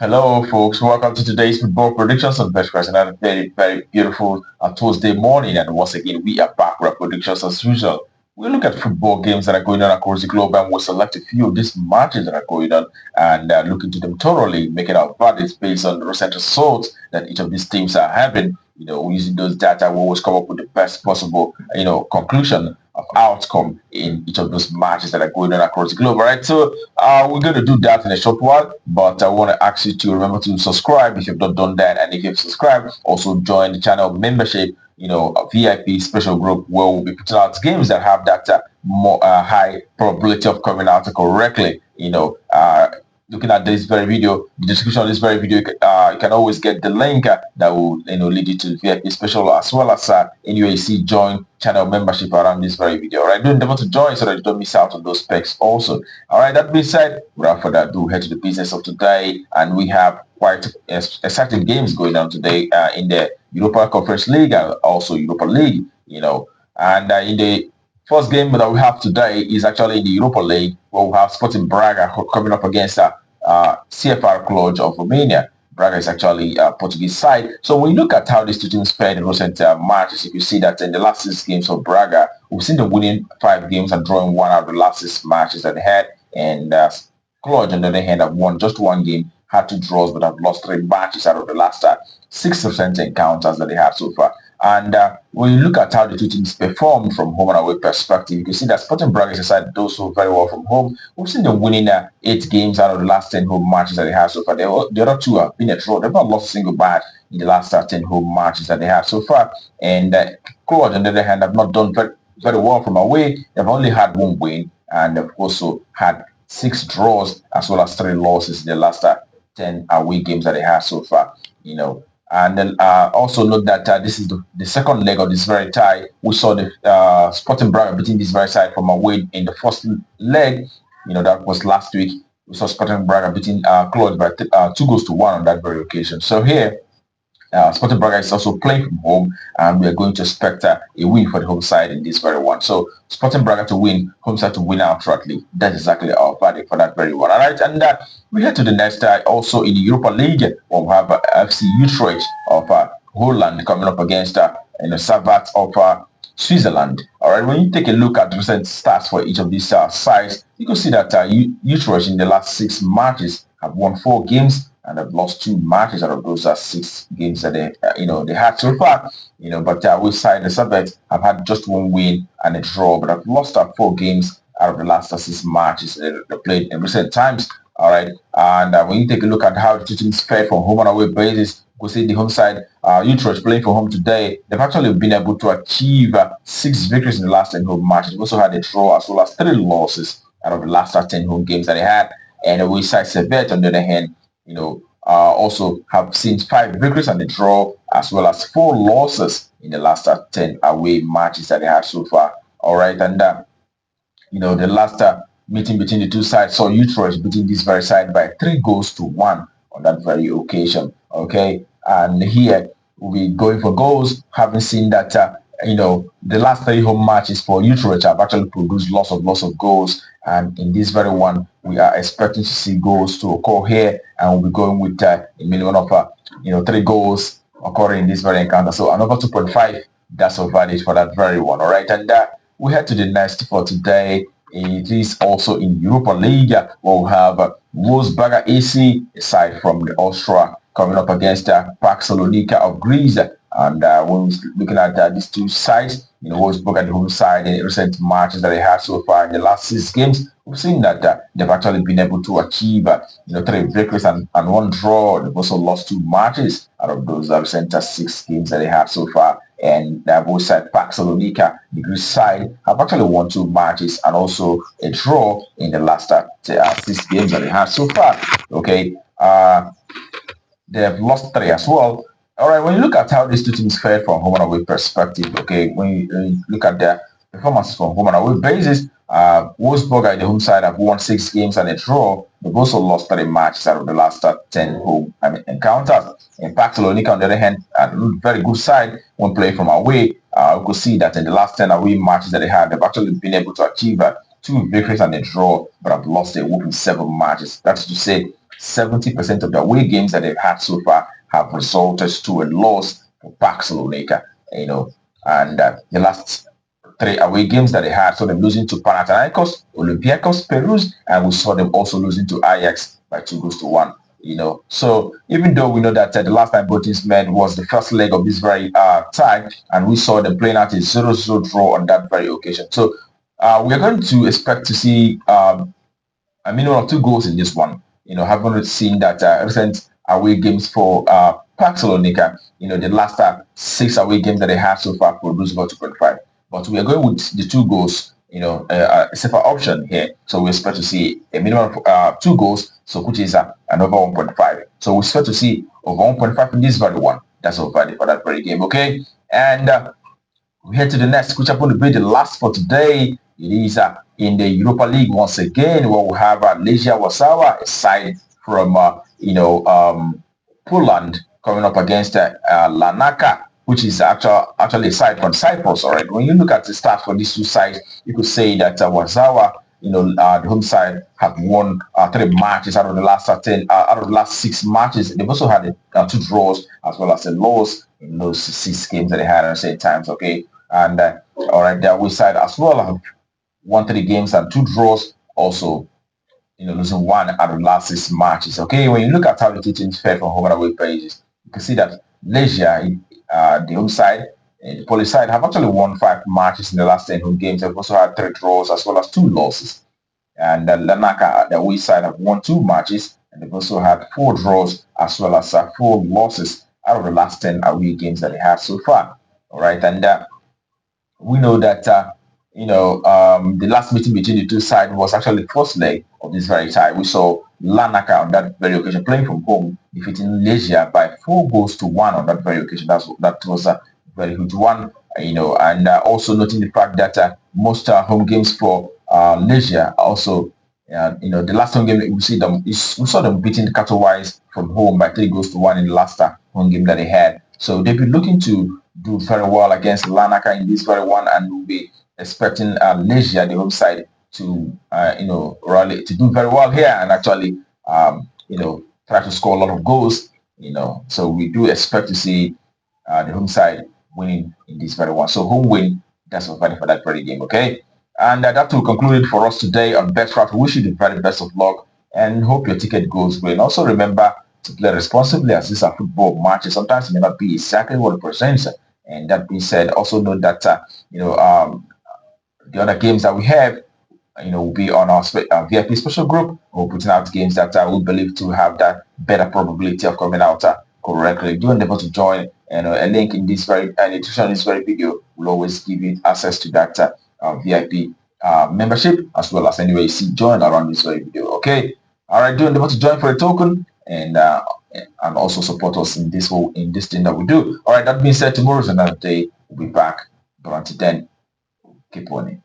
Hello, folks. Welcome to today's football predictions on Best Price. Another very beautiful Tuesday morning. And once again, we are back with our predictions as usual. We look at football games that are going on across the globe and we'll select a few of these matches that are going on and look into them thoroughly, making our verdicts based on the recent results that each of these teams are having. Using those data, we always come up with the best possible, conclusion of outcome in each of those matches that are going on across the globe. All right, so we're going to do that in a short while, but I want to ask you to remember to subscribe if you've not done that, and if you've subscribed, also join the channel membership. A VIP special group where we'll be putting out games that have that more high probability of coming out correctly. Looking at this very video, the description of this very video, you can always get the link that will lead you to the VIP special, as well as anyway you see join channel membership around this very video. All right, don't endeavor to join so that you don't miss out on those specs also. All right, that being said, without further ado, head to the business of today, and we have quite exciting games going on today in the Europa Conference League and also Europa League. And in the first game that we have today is actually in the Europa League, where we have Sporting Braga coming up against CFR Cluj of Romania. Braga is actually a Portuguese side. So when you look at how these two teams played in recent matches, you can see that in the last 6 games of Braga, we've seen them winning 5 games and drawing one out of the last 6 matches that they had. And Cluj, on the other hand, have won just 1 game, had 2 draws, but have lost 3 matches out of the last 6 encounters that they have so far. And when you look at how the two teams performed from home and away perspective, you can see that Sporting Braga is a side that does so very well from home. We've seen them winning 8 games out of the last 10 home matches that they have so far. The other 2 have been a draw. They've not lost a single match in the last 10 home matches that they have so far. And Cluj, on the other hand, have not done very well from away. They've only had 1 win, and they've also had 6 draws as well as 3 losses in the last 10 away games that they have so far. And then also note that this is the second leg of this very tie. We saw the Sporting Braga beating this very side from away in the first leg. That was last week. We saw Sporting Braga beating Cluj by 2-1 on that very occasion. So here, Sporting Braga is also playing from home, and we are going to expect a win for the home side in this very one. So Sporting Braga to win, home side to win outrightly. That's exactly our verdict for that very one. All right, and we head to the next also in the Europa League, where we have FC Utrecht of Holland coming up against Servette of Switzerland. All right, when you take a look at the recent stats for each of these sides, you can see that Utrecht in the last 6 matches have won 4 games and have lost 2 matches out of those 6 games that they had so far. But we side the Servette have had just 1 win and a draw, but have lost 4 games out of the last 6 matches they played in recent times. All right, and when you take a look at how the two teams fared from home and away basis, we see the home side, Utrecht playing for home today. They've actually been able to achieve 6 victories in the last 10 home matches. They've also had a draw as well as 3 losses out of the last 10 home games that they had. And we side Servette, on the other hand, also have seen 5 victories and a draw, as well as 4 losses in the last 10 away matches that they have so far. All right, and the last meeting between the two sides saw Utrecht beating this very side by 3-1 on that very occasion. Okay, and here we'll be going for goals, having seen that the last 3 home matches for Utrecht have actually produced lots of goals, and in this very one we are expecting to see goals to occur here, and we'll be going with a minimum of 3 goals occurring in this very encounter. So another 2.5, that's our verdict for that very one. All right, and we head to the next for today. It is also in Europa League, where we have Barcelona AC, aside from the Austria, coming up against Barcelona of Greece. And when we're looking at these two sides, Wolfsburg at the home side in recent matches that they had so far in the last 6 games, we've seen that they've actually been able to achieve 3 victories and 1 draw. They've also lost 2 matches out of those recent 6 games that they have so far. And both side, Barcelona, the Greece side, have actually won 2 matches and also a draw in the last 6 games that they have so far. Okay, they have lost 3 as well. All right, when you look at how these two teams fared from home and away perspective, okay, when you look at their performances from home and away basis, Wolfsburg at the home side have won 6 games and a draw. They've also lost 3 matches out of the last 10 home encounters. In Barcelona, on the other hand, a very good side when playing from away. You could see that in the last 10 away matches that they had, they've actually been able to achieve 2 victories and a draw, but have lost a whooping 7 matches. That's to say, 70% of the away games that they've had so far have resulted to a loss for Barcelona. And the last three away games that they had, so them losing to Panathinaikos, Olympiacos, Perus, and we saw them also losing to Ajax by 2-1. So even though we know that the last time both teams met was the first leg of this very tie, and we saw them playing out a 0-0 draw on that very occasion. So we are going to expect to see a minimum of 2 goals in this one. Having seen that recent away games for Barcelona, the last 6 away games that they have so far produced about 2.5. But we are going with the 2 goals, a safer option here. So we expect to see a minimum of 2 goals, so which is another 1.5. So we expect to see over 1.5 in this very one. That's our value for that very game, okay? And we head to the next, which happened to be the last for today. It is in the Europa League once again, where we have Legia Warsaw, a side from Poland, coming up against Larnaca, which is actually a side from Cyprus. All right. When you look at the stats for these two sides, you could say that Warsaw, the home side, have won 3 matches out of the last 6 matches. They've also had 2 draws as well as a loss in those 6 games that they had at the same times. Okay, and all right, their away side as well have won 3 games and 2 draws. Also, losing 1 out of the last 6 matches. Okay, when you look at how the two teams fared from home and away pages, you can see that Legia, the home side, and the Polish side have actually won 5 matches in the last 10 home games. They've also had 3 draws as well as 2 losses. And Larnaca, the away side, have won 2 matches, and they've also had 4 draws as well as 4 losses out of the last 10 away games that they have so far. All right, and we know that the last meeting between the two sides was actually the first leg of this very tie. We saw Larnaca on that very occasion playing from home, defeating Legia by 4-1 on that very occasion. That was a very huge one, and also noting the fact that most home games for Legia also, the last home game we saw them beating Katowice from home by 3-1 in the last home game that they had. So they've been looking to do very well against Larnaca in this very one, and will be expecting Legia, the home side, to rally to do very well here and actually try to score a lot of goals. So we do expect to see the home side winning in this very one. So home win, that's what fighting for that very game. Okay, and that will conclude it for us today on Betcraft. We wish you the very best of luck and hope your ticket goes well. And also remember to play responsibly, as these are football matches. Sometimes it may not be exactly what it presents. And that being said, also note that the other games that we have, will be on our VIP special group. We're putting out games that we believe to have that better probability of coming out correctly. Do endeavor to join, and a link in this very description in this very video will always give you access to that VIP membership, as well as anyway join around this very video. Okay, all right. Do endeavor to join for a token, and also support us in this thing that we do. All right. That being said, tomorrow is another day. We'll be back, but until then, keep winning.